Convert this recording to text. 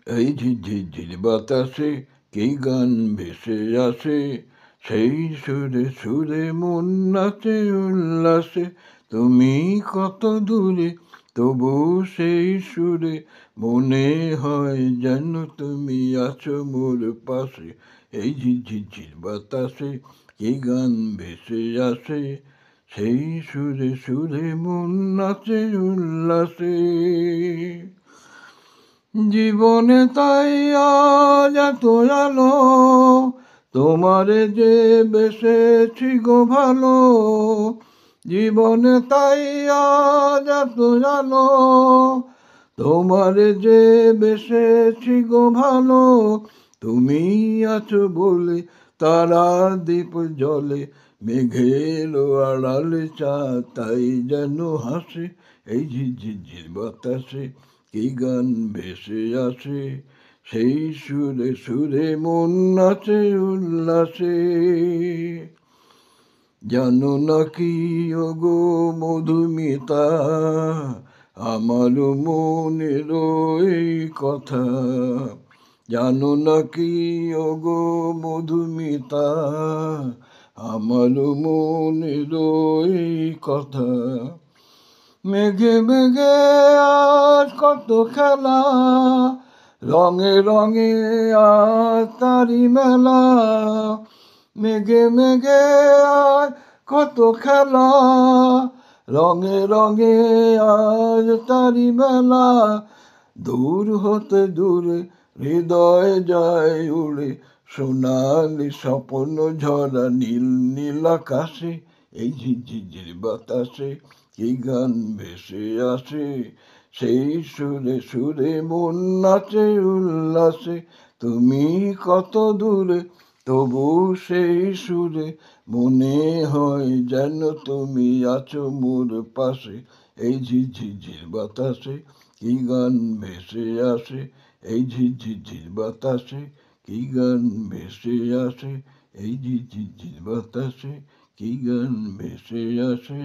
এই ঝিরঝির বাতাসে কি গান ভেসে আসে, সেই সুরে সুরে মন নাচে উল্লাসে। তুমি কত দূরে তবু সেই সুরে মনে হয় যেন তুমি আছো মোর পাশে। এই ঝিরঝির বাতাসে কি গান ভেসে আসে, সেই সুরে সুরে মন নাচে উল্লাসে। জীবনে তাই আজ এত আলো, তোমারে যে বেসেছি গো ভালো। জীবনে তাই আজ এত আলো, তোমারে যে বেসেছি গো ভালো। তুমি আছো বলে তারা দ্বীপ জলে, মেঘের আড়ালে চাঁদ তাই যেন হাসে। এই ঝিরঝির বাতাসে কি গান ভেসে আসে, সেই সুরে সুরে মন নাচে উল্লাসে। জানো নাকি ওগো মধুমিতা, আমার মনের এই কথা। জানো নাকি ওগো মধুমিতা, আমার মনের এই কথা। মেঘে মেঘে আজ কত খেলা, রঙে রঙে আজ তারি মেলা। মেঘে মেঘে আজ কত খেলা, রঙে রঙে আজ তারি মেলা। দূর হতে দূরে হৃদয় যায় উড়ে, সোনালি স্বপ্ন ঝরা নীল নীল আকাশে। এই ঝিরঝির বাতাসে কি গান ভেসে আসে, সেই সুরে সুরে মন নাচে উল্লাসে। তুমি কত দূরে তবু সেই সুরে মনে হয় যেন তুমি আছো মোর পাশে। এই ঝিরঝির বাতাসে কি গান ভেসে আসে, এই ঝিরঝির বাতাসে কি গান ভেসে আসে, এই ঝিরঝির বাতাসে কি গান ভেসে আসে।